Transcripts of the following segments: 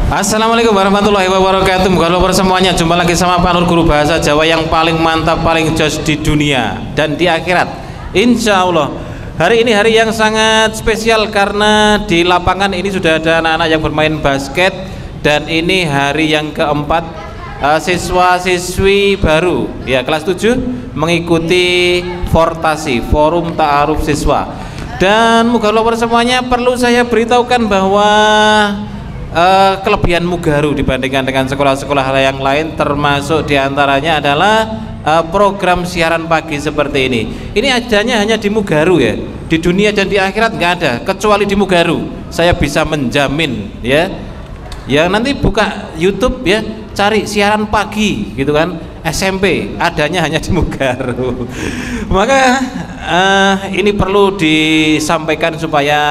Assalamualaikum warahmatullahi wabarakatuh. Moga semuanya jumpa lagi sama Pak Nur, guru bahasa Jawa yang paling mantap, paling jos di dunia dan di akhirat, insya Allah. Hari ini hari yang sangat spesial karena di lapangan ini sudah ada anak-anak yang bermain basket. Dan ini hari yang keempat siswa-siswi baru ya kelas 7 mengikuti Fortasi, Forum Ta'aruf Siswa. Dan moga semuanya perlu saya beritahukan bahwa kelebihan Mugaru dibandingkan dengan sekolah-sekolah yang lain, termasuk diantaranya adalah program siaran pagi seperti ini. Ini adanya hanya di Mugaru ya, di dunia dan di akhirat nggak ada kecuali di Mugaru. Saya bisa menjamin ya. Ya nanti buka YouTube ya, cari siaran pagi gitu kan, SMP, adanya hanya di Mugaru. Maka ini perlu disampaikan supaya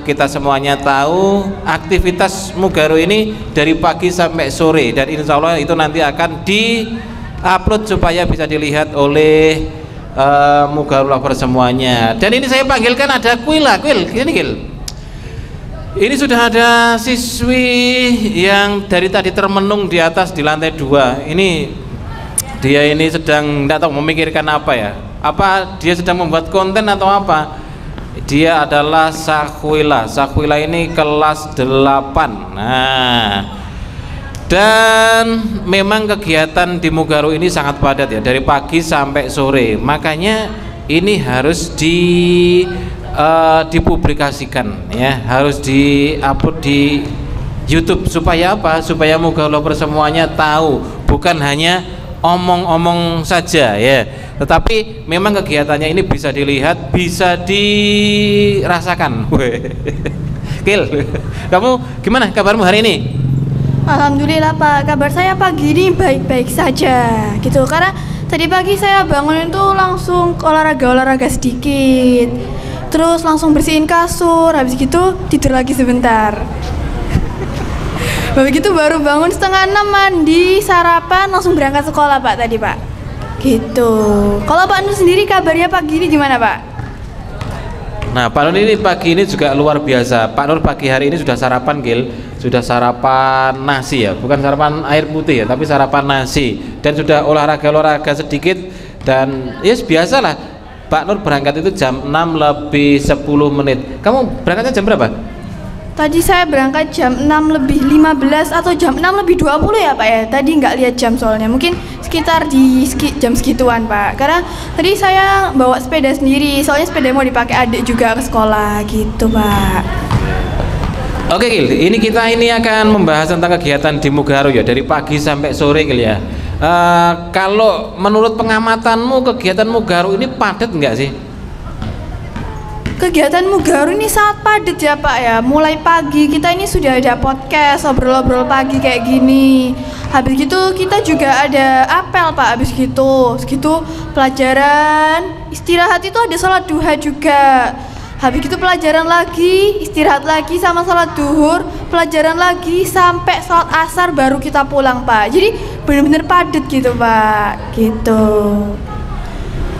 kita semuanya tahu aktivitas Mugaru ini dari pagi sampai sore, dan insya Allah itu nanti akan di-upload supaya bisa dilihat oleh Mugaru lover semuanya. Dan ini saya panggilkan ada Kuil, ini Kuil. Ini sudah ada siswi yang dari tadi termenung di atas di lantai 2. Ini dia ini sedang tidak tahu memikirkan apa ya. Apa dia sedang membuat konten atau apa? Dia adalah Sakwila. Sakwila ini kelas 8. Nah, dan memang kegiatan di Mugaru ini sangat padat ya, dari pagi sampai sore. Makanya ini harus dipublikasikan ya, harus di-upload di YouTube supaya apa? Supaya Mugaru semuanya tahu, bukan hanya omong-omong saja ya, tetapi memang kegiatannya ini bisa dilihat, bisa dirasakan. Kil, kamu gimana kabarmu hari ini? Alhamdulillah Pak, kabar saya pagi ini baik-baik saja gitu, karena tadi pagi saya bangun itu langsung olahraga sedikit, terus langsung bersihin kasur, habis gitu tidur lagi sebentar. Habis gitu baru bangun setengah 6, mandi, sarapan, langsung berangkat sekolah Pak tadi Pak. Gitu. Kalau Pak Nur sendiri kabarnya pagi ini gimana Pak? Nah Pak Nur ini pagi ini juga luar biasa. Pak Nur pagi hari ini sudah sarapan Gil, sudah sarapan nasi ya, bukan sarapan air putih ya, tapi sarapan nasi, dan sudah olahraga sedikit. Dan ya biasalah, Pak Nur berangkat itu jam 6 lebih 10 menit. Kamu berangkatnya jam berapa? Tadi saya berangkat jam 6 lebih 15 atau jam 6 lebih 20 ya Pak ya. Tadi nggak lihat jam soalnya, mungkin sekitar di jam segituan Pak. Karena tadi saya bawa sepeda sendiri, soalnya sepeda mau dipakai adik juga ke sekolah gitu Pak. Oke Gil, ini kita akan membahas tentang kegiatan di Mugaru ya, dari pagi sampai sore Gil ya. Kalau menurut pengamatanmu kegiatan Mugaru ini padat nggak sih? Kegiatan Mugaru ini sangat padat ya Pak ya. Mulai pagi kita ini sudah ada podcast obrol-obrol pagi kayak gini. Habis gitu kita juga ada apel Pak. Habis gitu segitu pelajaran, istirahat itu ada sholat duha juga. Habis itu pelajaran lagi, istirahat lagi sama sholat duhur, pelajaran lagi sampai sholat asar baru kita pulang Pak. Jadi benar-benar padat gitu Pak, gitu.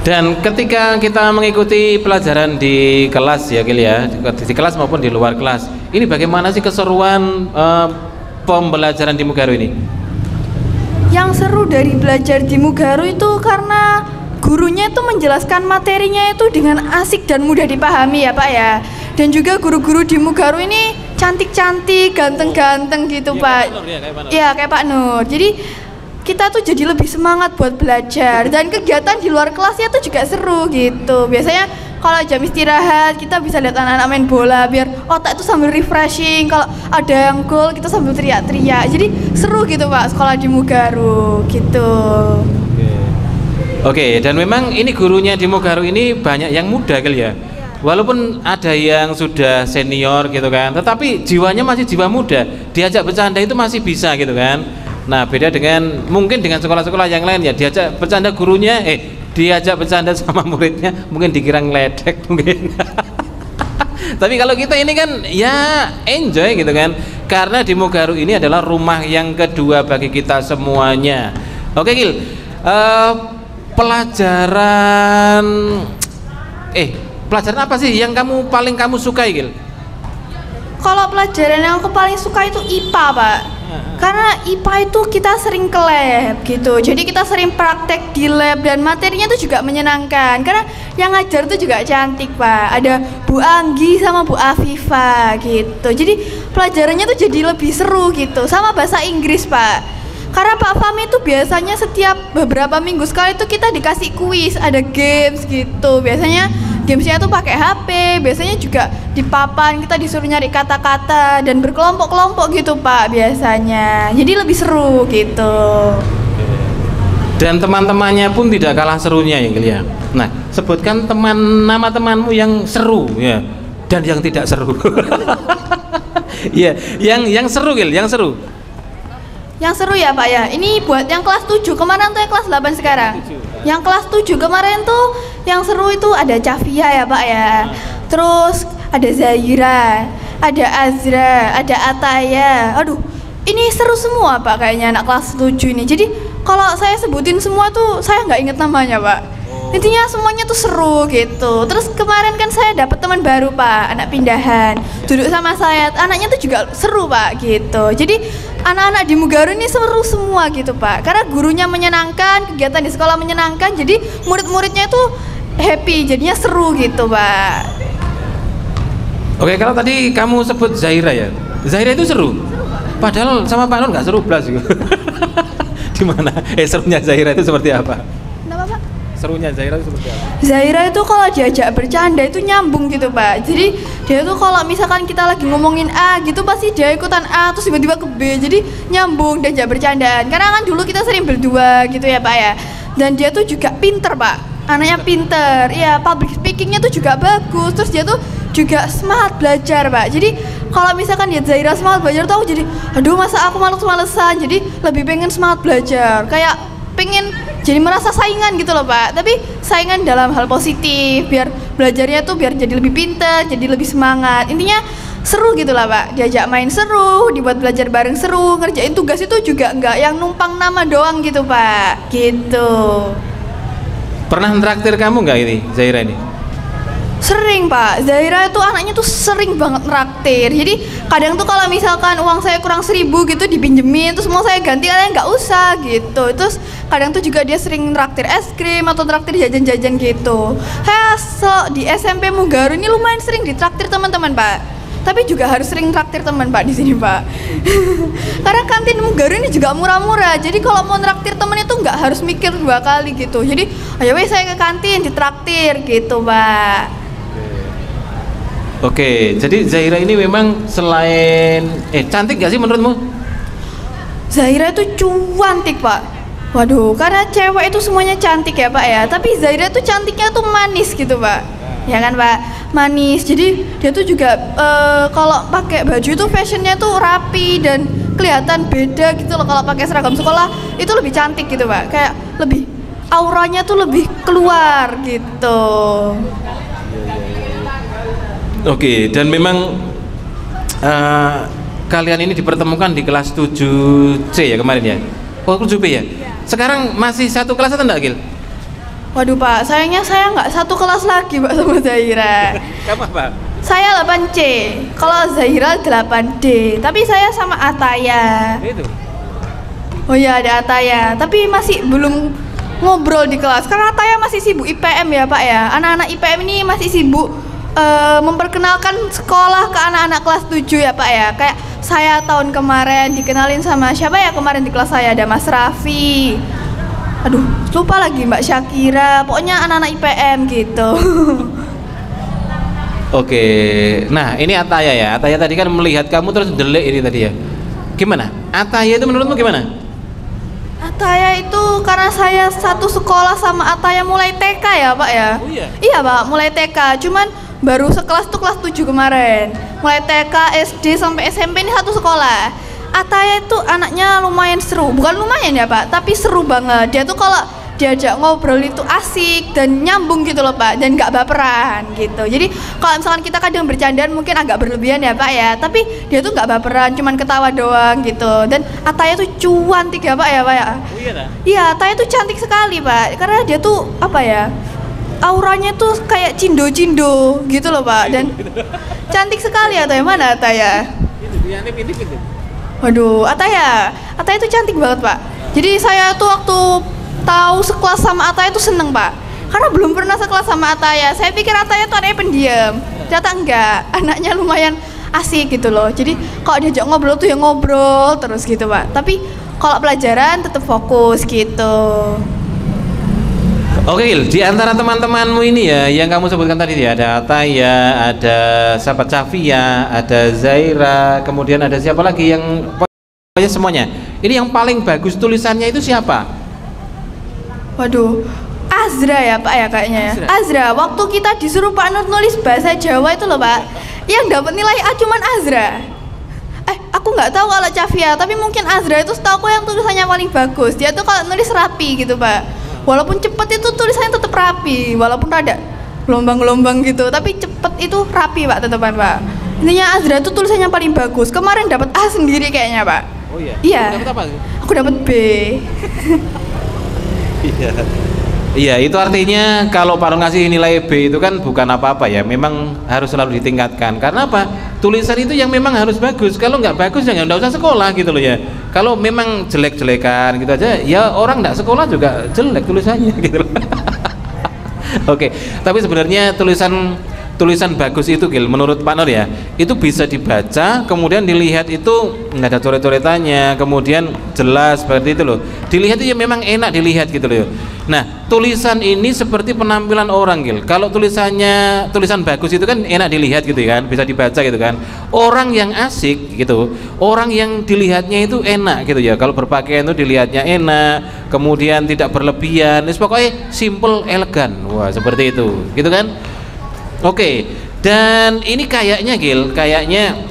Dan ketika kita mengikuti pelajaran di kelas ya Gil ya, di kelas maupun di luar kelas, ini bagaimana sih keseruan pembelajaran di Mugaru ini? Yang seru dari belajar di Mugaru itu karena gurunya itu menjelaskan materinya itu dengan asik dan mudah dipahami ya Pak ya. Dan juga guru-guru di Mugaru ini cantik-cantik, ganteng-ganteng gitu Pak. Iya kayak Pak Nur. Jadi kita tuh jadi lebih semangat buat belajar, dan kegiatan di luar kelasnya tuh juga seru gitu. Biasanya kalau jam istirahat kita bisa lihat anak-anak main bola biar otak itu sambil refreshing. Kalau ada yang gol kita sambil teriak-teriak. Jadi seru gitu Pak sekolah di Mugaru gitu. Oke, dan memang ini gurunya di Mugaru ini banyak yang muda kali ya. Walaupun ada yang sudah senior gitu kan, tetapi jiwanya masih jiwa muda. Diajak bercanda itu masih bisa gitu kan. Nah beda dengan mungkin dengan sekolah-sekolah yang lain ya, diajak bercanda gurunya, diajak bercanda sama muridnya mungkin dikira ngeledek mungkin. Tapi kalau kita ini kan ya enjoy gitu kan, karena di Mugaru ini adalah rumah yang kedua bagi kita semuanya. Oke Gil, pelajaran apa sih yang paling kamu sukai Gil? Kalau pelajaran yang aku paling suka itu IPA Pak. Karena IPA itu kita sering ke lab gitu, jadi kita sering praktek di lab dan materinya itu juga menyenangkan. Karena yang ngajar itu juga cantik Pak, ada Bu Anggi sama Bu Afifa gitu. Jadi pelajarannya tuh jadi lebih seru gitu, sama bahasa Inggris Pak. Karena Pak Fahmi itu biasanya setiap beberapa minggu sekali itu kita dikasih kuis, ada games gitu. Biasanya gamesnya tuh pakai HP, biasanya juga di papan kita disuruh nyari kata-kata dan berkelompok-kelompok gitu Pak biasanya. Jadi lebih seru gitu. Dan teman-temannya pun tidak kalah serunya ya Gil ya. Nah, sebutkan nama temanmu yang seru ya dan yang tidak seru. Iya, yang seru Gil, yang seru. Yang seru ya Pak ya, ini buat yang kelas 7, kemarin tuh yang kelas 8 sekarang. Yang kelas 7 kemarin tuh yang seru itu ada Cafia ya Pak ya. Terus ada Zaira, ada Azra, ada Ataya. Aduh, ini seru semua Pak kayaknya anak kelas 7 ini. Jadi kalau saya sebutin semua tuh saya nggak inget namanya Pak. Intinya semuanya tuh seru gitu. Terus kemarin kan saya dapat teman baru Pak, anak pindahan. Duduk sama saya, anaknya tuh juga seru Pak gitu. Jadi anak-anak di Mugaru ini seru semua gitu Pak. Karena gurunya menyenangkan, kegiatan di sekolah menyenangkan. Jadi murid-muridnya tuh happy, jadinya seru gitu Pak. Oke, kalau tadi kamu sebut Zaira ya, Zaira itu seru. Padahal sama Pak Nur nggak seru belas gitu. Di mana? Serunya Zaira itu seperti apa? Kenapa Pak? Serunya Zaira itu seperti apa? Zaira itu kalau diajak bercanda itu nyambung gitu Pak. Jadi dia tuh kalau misalkan kita lagi ngomongin A gitu pasti dia ikutan A terus tiba-tiba ke B. Jadi nyambung dan diajak bercandaan. Karena kan dulu kita sering berdua gitu ya Pak ya. Dan dia tuh juga pinter Pak. Anaknya pinter. Iya, public speakingnya tuh juga bagus. Terus dia tuh juga semangat belajar Pak. Jadi kalau misalkan dia Zaira semangat belajar tuh aku jadi aduh masa aku males-malesan. Jadi lebih pengen semangat belajar. Kayak pengen jadi merasa saingan gitu loh Pak, tapi saingan dalam hal positif biar belajarnya tuh biar jadi lebih pintar, jadi lebih semangat. Intinya seru gitu lah Pak, diajak main seru, dibuat belajar bareng seru, ngerjain tugas itu juga enggak yang numpang nama doang gitu Pak, gitu. Pernah traktir kamu nggak ini Zaira ini? Sering Pak, Zaira itu anaknya tuh sering banget nraktir. Jadi kadang tuh kalau misalkan uang saya kurang 1.000 gitu dipinjemin, terus mau saya ganti kalian nggak usah gitu. Terus kadang tuh juga dia sering nraktir es krim atau nraktir jajan-jajan gitu. Di SMP Mugaru ini lumayan sering ditraktir teman-teman Pak. Tapi juga harus sering traktir teman Pak di sini Pak. Karena kantin Mugaru ini juga murah-murah. Jadi kalau mau nraktir teman itu nggak harus mikir 2 kali gitu. Jadi ayo weh saya ke kantin ditraktir gitu Pak. Oke, jadi Zaira ini memang selain cantik gak sih menurutmu? Zaira itu cuantik Pak. Waduh, karena cewek itu semuanya cantik ya Pak ya. Tapi Zaira itu cantiknya tuh manis gitu Pak. Ya kan Pak, manis. Jadi dia tuh juga kalau pakai baju itu fashionnya tuh rapi dan kelihatan beda gitu loh. Kalau pakai seragam sekolah itu lebih cantik gitu Pak. Kayak lebih auranya tuh lebih keluar gitu. Oke, dan memang kalian ini dipertemukan di kelas 7C ya kemarin ya? Oh 7B ya? Sekarang masih satu kelas atau enggak Gil? Waduh Pak, sayangnya saya nggak satu kelas lagi Pak sama Zaira. Kamu apa? Saya 8C, kalau Zaira 8D, tapi saya sama Ataya. Itu? Oh iya ada Ataya, tapi masih belum ngobrol di kelas karena Ataya masih sibuk IPM ya Pak ya. Anak-anak IPM ini masih sibuk memperkenalkan sekolah ke anak-anak kelas 7 ya Pak ya. Kayak saya tahun kemarin dikenalin sama siapa ya kemarin di kelas saya, ada Mas Raffi. Aduh, lupa lagi Mbak Syakira. Pokoknya anak-anak IPM gitu. Oke, nah ini Ataya ya. Ataya tadi kan melihat kamu terus delik ini tadi ya. Gimana? Ataya itu menurutmu gimana? Ataya itu karena saya satu sekolah sama Ataya mulai TK ya Pak ya. Oh iya? Iya Pak, mulai TK. Cuman baru sekelas tuh kelas 7 kemarin. Mulai TK, SD sampai SMP ini satu sekolah. Ataya itu anaknya lumayan seru. Bukan lumayan ya Pak, tapi seru banget. Dia tuh kalau diajak ngobrol itu asik dan nyambung gitu loh Pak, dan gak baperan gitu. Jadi kalau misalkan kita kadang bercandaan mungkin agak berlebihan ya Pak ya, tapi dia tuh gak baperan, cuman ketawa doang gitu. Dan Ataya tuh cantik ya Pak ya Pak ya. Oh iya dah? Iya, Ataya tuh cantik sekali Pak, karena dia tuh apa ya, auranya tuh kayak cindo-cindo gitu loh Pak. Dan cantik sekali Ataya. Mana Ataya? Itu dia, ini. Waduh, Ataya itu cantik banget pak. Jadi saya tuh waktu tahu sekelas sama Ataya itu seneng pak. Karena belum pernah sekelas sama Ataya. Saya pikir Ataya tuh anaknya pendiam. Ternyata enggak, anaknya lumayan asik gitu loh. Jadi kalau diajak ngobrol tuh ya ngobrol terus gitu pak. Tapi kalau pelajaran tetap fokus gitu. Oke Gil, di antara teman-temanmu ini ya yang kamu sebutkan tadi ya, ada Ataya, ada sahabat Safia, ada Zaira, kemudian ada siapa lagi yang pokoknya semuanya. Ini yang paling bagus tulisannya itu siapa? Waduh, Azra ya Pak ya kayaknya ya. Azra, waktu kita disuruh Pak Nur nulis bahasa Jawa itu loh Pak, yang dapat nilai A cuman Azra. Aku nggak tahu kalau Cavia, tapi mungkin Azra itu setahu aku yang tulisannya paling bagus. Dia tuh kalau nulis rapi gitu Pak. Walaupun cepet itu tulisannya tetap rapi, walaupun ada gelombang-gelombang gitu, tapi cepet itu rapi Pak tetepan Pak. Intinya Azra tuh tulisannya paling bagus. Kemarin dapat A sendiri kayaknya Pak. Oh iya. Iya. Dapat apa? Aku dapat B. Iya. Iya, itu artinya kalau Pak Nur ngasih nilai B itu kan bukan apa-apa ya, memang harus selalu ditingkatkan. Karena apa? Tulisan itu yang memang harus bagus. Kalau nggak bagus ya nggak usah sekolah gitu loh ya. Kalau memang jelek-jelekan gitu aja, ya orang nggak sekolah juga jelek tulisannya gitu loh. Oke, tapi sebenarnya tulisan bagus itu Gil, menurut Pak Nur ya, itu bisa dibaca, kemudian dilihat itu nggak ada coret-coretannya, kemudian jelas seperti itu loh. Dilihat itu ya memang enak dilihat gitu loh. Nah, tulisan ini seperti penampilan orang Gil. Kalau tulisan bagus itu kan enak dilihat gitu kan, bisa dibaca gitu kan. Orang yang asik gitu, orang yang dilihatnya itu enak gitu ya. Kalau berpakaian itu dilihatnya enak, kemudian tidak berlebihan, pokoknya simple, elegan. Wah, seperti itu, gitu kan? Oke, dan ini kayaknya Gil, kayaknya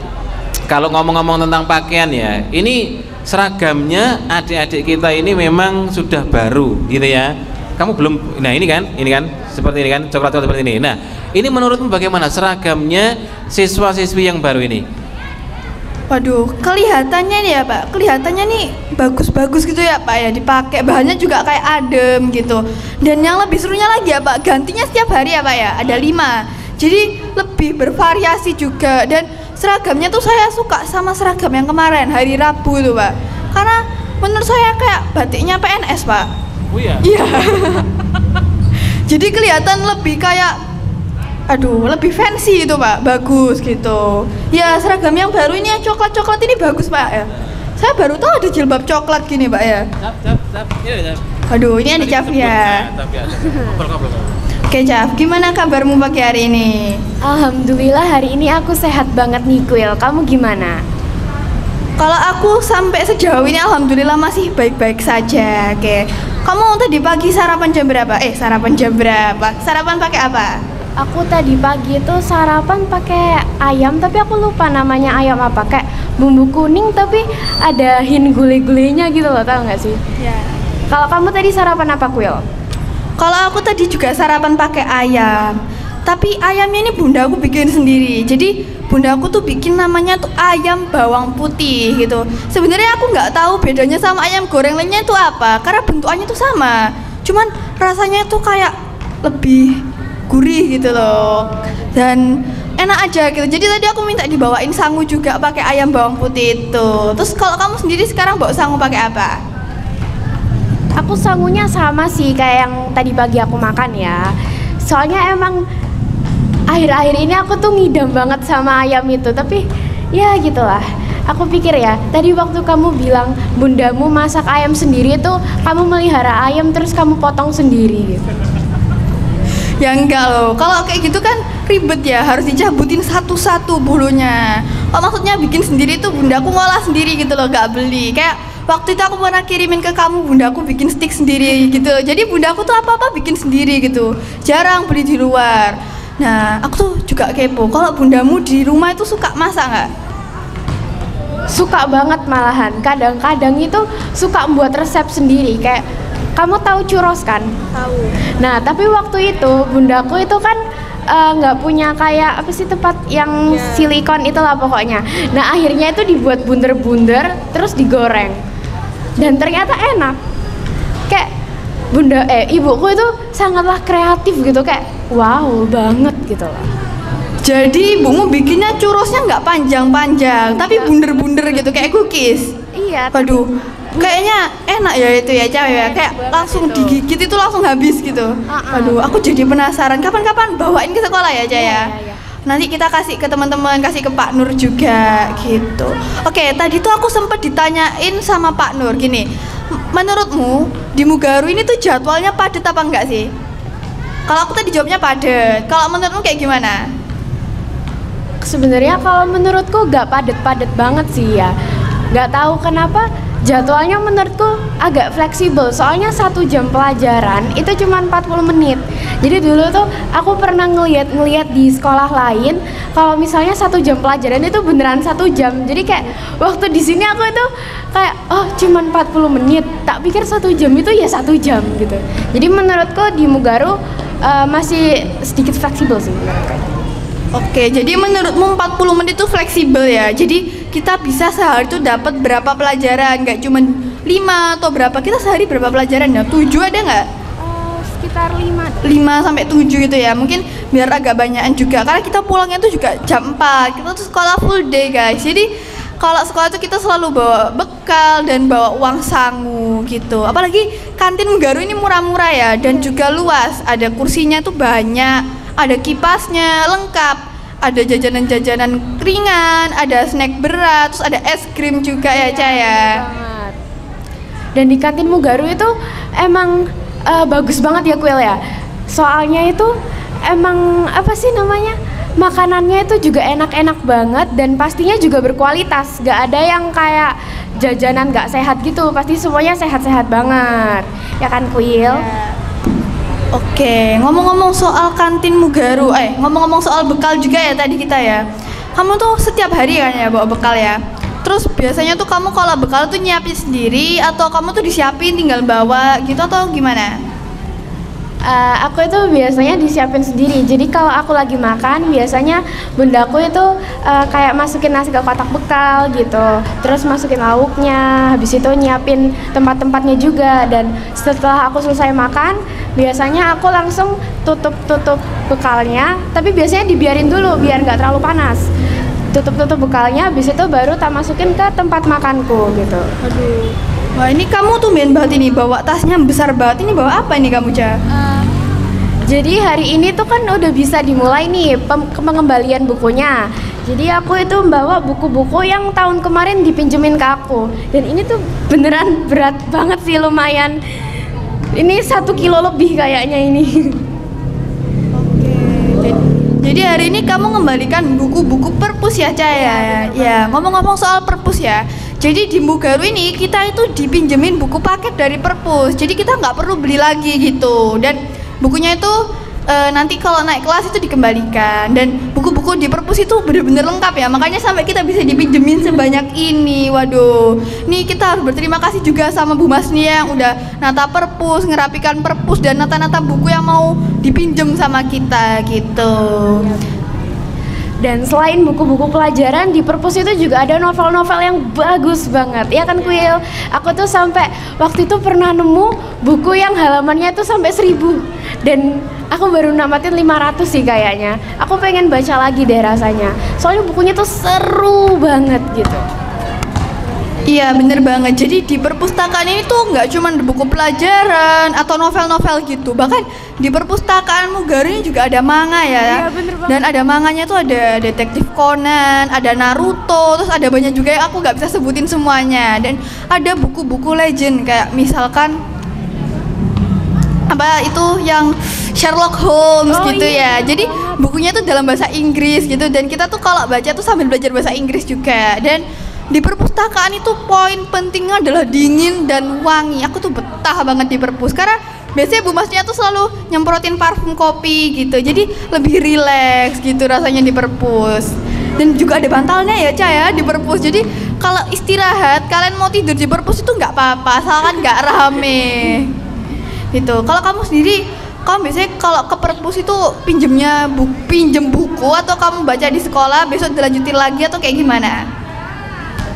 kalau ngomong-ngomong tentang pakaian ya, ini seragamnya adik-adik kita ini memang sudah baru gitu ya. Kamu belum, nah ini kan seperti ini kan, coklat-coklat seperti ini. Nah, ini menurutmu bagaimana seragamnya siswa-siswi yang baru ini? Waduh, kelihatannya nih ya Pak, kelihatannya nih bagus-bagus gitu ya Pak ya, dipakai bahannya juga kayak adem gitu. Dan yang lebih serunya lagi ya Pak, gantinya setiap hari ya Pak ya, ada 5. Jadi lebih bervariasi juga, dan seragamnya tuh saya suka sama seragam yang kemarin hari Rabu tuh Pak. Karena menurut saya kayak batiknya PNS Pak. Oh iya? Iya. Jadi kelihatan lebih kayak, lebih fancy itu Pak, bagus gitu. Ya seragam yang baru ini yang coklat-coklat ini bagus Pak ya. Saya baru tahu ada jilbab coklat gini Pak ya. Aduh, ini ada Cavia. Oke Cav, gimana kabarmu pagi hari ini? Alhamdulillah hari ini aku sehat banget nih Kuil. Kamu gimana? Kalau aku sampai sejauh ini alhamdulillah masih baik-baik saja. Oke. Kamu tadi pagi sarapan jam berapa? Sarapan jam berapa? Sarapan pakai apa? Aku tadi pagi itu sarapan pakai ayam, tapi aku lupa namanya ayam apa. Kayak bumbu kuning tapi ada hint gulai-gulainya gitu loh, tau nggak sih? Ya. Kalau kamu tadi sarapan apa Kuil? Kalau aku tadi juga sarapan pakai ayam. Tapi ayamnya ini bunda aku bikin sendiri. Jadi bunda aku tuh bikin namanya tuh ayam bawang putih gitu. Sebenarnya aku nggak tahu bedanya sama ayam goreng lainnya itu apa, karena bentukannya tuh sama. Cuman rasanya tuh kayak lebih gurih gitu loh. Dan enak aja gitu. Jadi tadi aku minta dibawain sangu juga pakai ayam bawang putih itu. Terus kalau kamu sendiri sekarang bawa sangu pakai apa? Aku sangunya sama sih kayak yang tadi pagi aku makan ya. Soalnya emang akhir-akhir ini aku tuh ngidam banget sama ayam itu. Tapi ya gitulah. Aku pikir ya, tadi waktu kamu bilang bundamu masak ayam sendiri tuh, kamu melihara ayam terus kamu potong sendiri gitu. Ya enggak loh, kalau kayak gitu kan ribet ya, harus dicabutin satu-satu bulunya. Oh maksudnya bikin sendiri tuh bundaku ngolah sendiri gitu loh, gak beli. Kayak waktu itu aku pernah kirimin ke kamu, bundaku bikin stick sendiri gitu. Jadi bundaku tuh apa-apa bikin sendiri gitu, jarang beli di luar. Nah aku tuh juga kepo, kalau bundamu di rumah itu suka masak nggak? Suka banget malahan, kadang-kadang itu suka membuat resep sendiri. Kayak kamu tahu churros kan? Tahu. Nah tapi waktu itu bundaku itu kan nggak punya kayak apa sih tempat yang silikon itulah pokoknya. Nah akhirnya itu dibuat bunder-bunder terus digoreng dan ternyata enak. Kayak ibuku itu sangatlah kreatif gitu, kayak wow banget gitu loh. Jadi ibumu bikinnya churrosnya nggak panjang-panjang, tapi bunder-bunder gitu kayak cookies. Iya. Waduh, kayaknya enak ya itu ya cewek ya, kayak langsung digigit itu langsung habis gitu. Waduh, aku jadi penasaran kapan-kapan bawain ke sekolah ya Caya. Iya. Nanti kita kasih ke teman-teman, kasih ke Pak Nur juga gitu. Oke, tadi tuh aku sempat ditanyain sama Pak Nur gini, menurutmu di Mugaru ini tuh jadwalnya padat apa enggak sih? Kalau aku tadi jawabnya padat, kalau menurutmu kayak gimana? Sebenarnya kalau menurutku gak padet-padet banget sih ya. Gak tahu kenapa jadwalnya menurutku agak fleksibel. Soalnya 1 jam pelajaran itu cuma 40 menit. Jadi dulu tuh aku pernah ngeliat di sekolah lain kalau misalnya 1 jam pelajaran itu beneran 1 jam. Jadi kayak waktu di sini aku itu kayak oh cuma 40 menit. Tak pikir 1 jam itu ya 1 jam gitu. Jadi menurutku di Mugaru masih sedikit fleksibel sih menurutku. Oke, jadi menurutmu 40 menit itu fleksibel ya. Jadi kita bisa sehari itu dapat berapa pelajaran, nggak cuma 5 atau berapa. Kita sehari berapa pelajaran ya? 7 ada nggak? Sekitar 5 sampai 7 gitu ya. Mungkin biar agak banyakan juga. Karena kita pulangnya tuh juga jam 4. Kita tuh sekolah full day guys. Jadi kalau sekolah tuh kita selalu bawa bekal dan bawa uang sangu gitu. Apalagi kantin Mugaru ini murah-murah ya dan juga luas. Ada kursinya tuh banyak. Ada kipasnya lengkap, ada jajanan-jajanan ringan, ada snack berat, terus ada es krim juga ya Caya. Dan di kantin Mugaru itu emang bagus banget ya Kuil ya. Soalnya itu emang apa sih namanya, makanannya itu juga enak-enak banget dan pastinya juga berkualitas. Gak ada yang kayak jajanan gak sehat gitu, pasti semuanya sehat-sehat banget. Ya kan Kuil? Oke, ngomong-ngomong soal kantin Mugaru, ngomong-ngomong soal bekal juga ya tadi kita ya. Kamu tuh setiap hari kan ya bawa bekal ya. Terus biasanya tuh kamu kalau bekal tuh nyiapin sendiri atau kamu tuh disiapin tinggal bawa gitu atau gimana? Aku itu biasanya disiapin sendiri. Jadi kalau aku lagi makan, biasanya bundaku itu kayak masukin nasi ke kotak bekal gitu. Terus masukin lauknya, habis itu nyiapin tempat-tempatnya juga. Dan setelah aku selesai makan, biasanya aku langsung tutup bekalnya. Tapi biasanya dibiarin dulu biar nggak terlalu panas. Tutup bekalnya, habis itu baru tak masukin ke tempat makanku gitu. Aduh. Wah ini kamu tuh main banget ini, bawa tasnya besar banget. Ini bawa apa ini kamu Ca? Jadi hari ini tuh kan udah bisa dimulai nih pengembalian bukunya. Jadi aku itu membawa buku-buku yang tahun kemarin dipinjemin ke aku. Dan ini tuh beneran berat banget sih, lumayan. Ini 1 kilo lebih kayaknya ini. Oke. Jadi hari ini kamu mengembalikan buku-buku perpus ya Caya? Ya, ngomong-ngomong soal perpus ya. Jadi di Mugaru ini kita itu dipinjemin buku paket dari perpus. Jadi kita nggak perlu beli lagi gitu. Dan bukunya itu nanti kalau naik kelas itu dikembalikan. Dan buku-buku di perpus itu bener-bener lengkap ya. Makanya sampai kita bisa dipinjemin sebanyak ini. Waduh, nih kita harus berterima kasih juga sama Bu Masnia yang udah nata perpus, ngerapikan perpus dan nata-nata buku yang mau dipinjem sama kita gitu. Dan selain buku-buku pelajaran, di perpus itu juga ada novel-novel yang bagus banget. Ya kan Kuil? Aku tuh sampai waktu itu pernah nemu buku yang halamannya tuh sampai 1000. Dan aku baru namatin 500 sih kayaknya. Aku pengen baca lagi deh rasanya. Soalnya bukunya tuh seru banget gitu. Iya bener banget. Jadi di perpustakaan ini tuh nggak cuma buku pelajaran atau novel-novel gitu. Bahkan di perpustakaan Mugaru ini juga ada manga ya. Iya bener banget. Dan ada manganya tuh ada Detektif Conan, ada Naruto, terus ada banyak juga yang aku nggak bisa sebutin semuanya. Dan ada buku-buku legend kayak misalkan apa itu yang Sherlock Holmes gitu ya. Jadi bukunya tuh dalam bahasa Inggris gitu dan kita tuh kalau baca tuh sambil belajar bahasa Inggris juga. Dan di perpustakaan itu poin pentingnya adalah dingin dan wangi. Aku tuh betah banget di perpus karena biasanya Bu Masnya tuh selalu nyemprotin parfum kopi gitu. Jadi lebih rileks gitu rasanya di perpus. Dan juga ada bantalnya ya Ca ya di perpus. Jadi kalau istirahat kalian mau tidur di perpus itu nggak apa-apa asalkan nggak rame. Gitu. Kalau kamu sendiri, kamu biasanya kalau ke perpus itu pinjem buku atau kamu baca di sekolah besok dilanjutin lagi atau kayak gimana?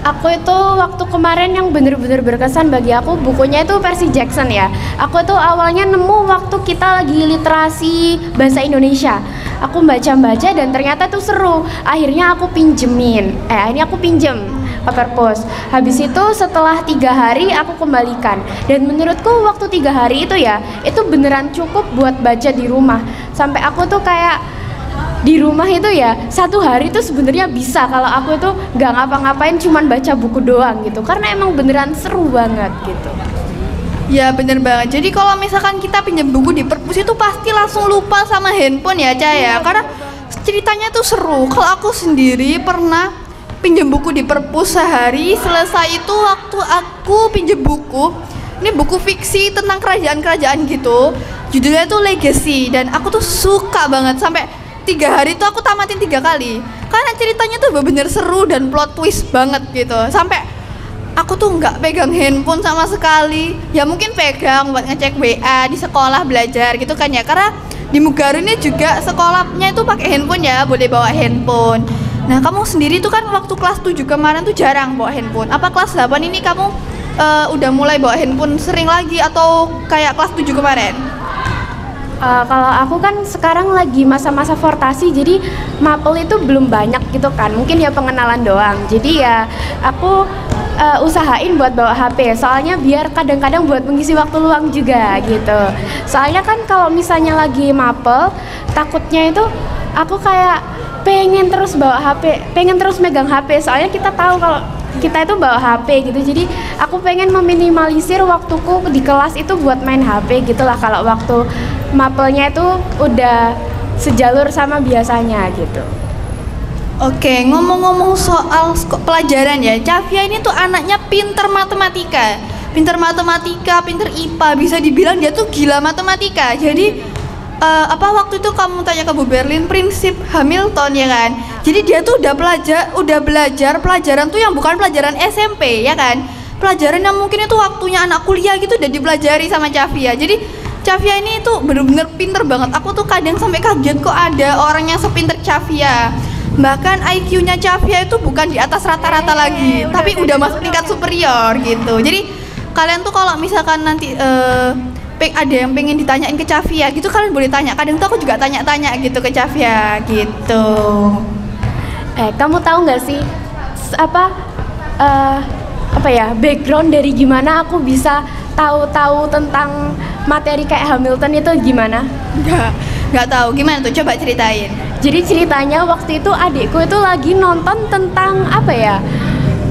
Aku itu waktu kemarin yang bener-bener berkesan bagi aku bukunya itu versi Jackson ya. Aku tuh awalnya nemu waktu kita lagi literasi bahasa Indonesia. aku baca-baca dan ternyata tuh seru. Akhirnya aku pinjem ke perpus. Habis itu setelah 3 hari aku kembalikan. Dan menurutku waktu 3 hari itu ya, itu beneran cukup buat baca di rumah. Sampai aku tuh kayak di rumah itu ya 1 hari tuh sebenarnya bisa kalau aku tuh nggak ngapa-ngapain, cuman baca buku doang gitu. Karena emang beneran seru banget gitu. Ya bener banget. Jadi kalau misalkan kita pinjam buku di perpus itu pasti langsung lupa sama handphone ya Ca ya. Karena ceritanya tuh seru. Kalau aku sendiri pernah pinjam buku di perpus sehari, selesai itu waktu aku pinjam buku, ini buku fiksi tentang kerajaan-kerajaan gitu, judulnya tuh Legacy, dan aku tuh suka banget. Sampai 3 hari tuh aku tamatin 3 kali karena ceritanya tuh bener-bener seru dan plot twist banget gitu. Sampai aku tuh nggak pegang handphone sama sekali, ya mungkin pegang buat ngecek WA di sekolah belajar gitu kan ya, karena di Mugaru ini juga sekolahnya itu pakai handphone ya, boleh bawa handphone. Nah kamu sendiri tuh kan waktu kelas 7 kemarin tuh jarang bawa handphone. Apa kelas 8 ini kamu udah mulai bawa handphone sering lagi atau kayak kelas 7 kemarin? Kalau aku kan sekarang lagi masa-masa fortasi, jadi mapel itu belum banyak gitu kan, mungkin ya pengenalan doang. Jadi ya aku usahain buat bawa HP, soalnya biar kadang-kadang buat mengisi waktu luang juga gitu. Soalnya kan kalau misalnya lagi mapel, takutnya itu aku kayak pengen terus bawa HP, pengen terus megang HP, soalnya kita tahu kalau kita itu bawa HP gitu. Jadi aku pengen meminimalisir waktuku di kelas itu buat main HP gitulah, kalau waktu mapelnya itu udah sejalur sama biasanya gitu. Oke, ngomong-ngomong soal pelajaran ya, Cavia ini tuh anaknya pinter matematika, pinter IPA, bisa dibilang dia tuh gila matematika. Jadi waktu itu kamu tanya ke Bu Berlin prinsip Hamilton ya kan, jadi dia tuh udah belajar pelajaran tuh yang bukan pelajaran SMP ya kan, pelajaran yang mungkin itu waktunya anak kuliah gitu udah dipelajari sama Cavia. Jadi Cavia ini tuh bener-bener pinter banget. Aku tuh kadang sampai kaget kok ada orang yang sepinter Cavia. Bahkan IQ-nya Cavia itu bukan di atas rata-rata lagi, tapi udah masuk tingkat superior gitu. Jadi kalian tuh kalau misalkan nanti ada yang pengen ditanyain ke Cavia gitu, kalian boleh tanya. Kadang tuh aku juga tanya-tanya gitu ke Cavia gitu. Kamu tahu nggak sih background dari gimana aku bisa tahu tentang materi kayak Hamilton itu gimana? Nggak tahu. Gimana tuh? Coba ceritain. Jadi ceritanya waktu itu adikku itu lagi nonton tentang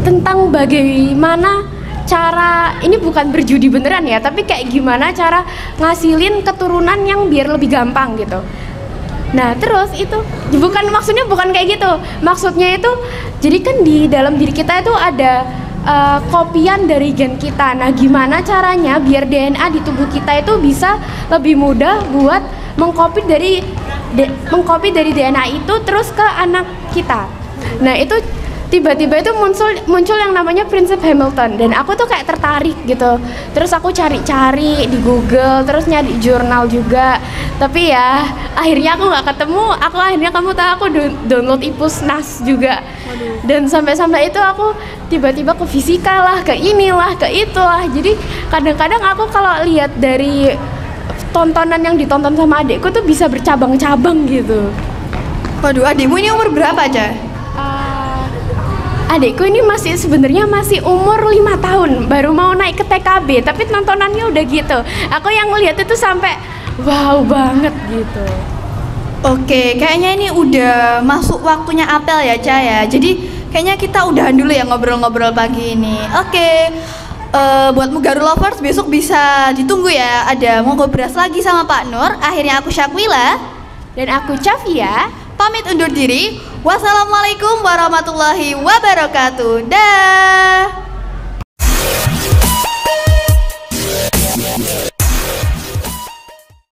tentang bagaimana cara, ini bukan berjudi beneran ya, tapi kayak gimana cara ngasilin keturunan yang biar lebih gampang gitu. Nah terus itu maksudnya bukan kayak gitu, maksudnya itu jadi kan di dalam diri kita itu ada kopian dari gen kita. Nah gimana caranya biar DNA di tubuh kita itu bisa lebih mudah buat mengkopi dari DNA itu terus ke anak kita. Nah itu tiba-tiba itu muncul yang namanya prinsip Hamilton, dan aku tuh kayak tertarik gitu. Terus aku cari-cari di Google, terus nyari jurnal juga, tapi ya akhirnya aku nggak ketemu. Akhirnya kamu tahu aku download Ipusnas juga. Dan sampai itu aku tiba-tiba ke fisika lah, ke inilah, ke itulah. Jadi kadang-kadang aku kalau lihat dari tontonan yang ditonton sama adikku tuh bisa bercabang-cabang gitu. Waduh, adikmu ini umur berapa aja? Adikku ini sebenarnya masih umur 5 tahun, baru mau naik ke TKB, tapi tontonannya udah gitu. Aku yang ngeliat itu sampai wow banget gitu. Oke, kayaknya ini udah masuk waktunya apel ya Ca ya. Jadi kayaknya kita udahan dulu ya ngobrol-ngobrol pagi ini. Oke, buat Mugaru Lovers besok bisa ditunggu ya, ada Monggo Beras lagi sama Pak Nur. Akhirnya aku Syakwila dan aku Cavia pamit undur diri. Wassalamualaikum warahmatullahi wabarakatuh. Dah.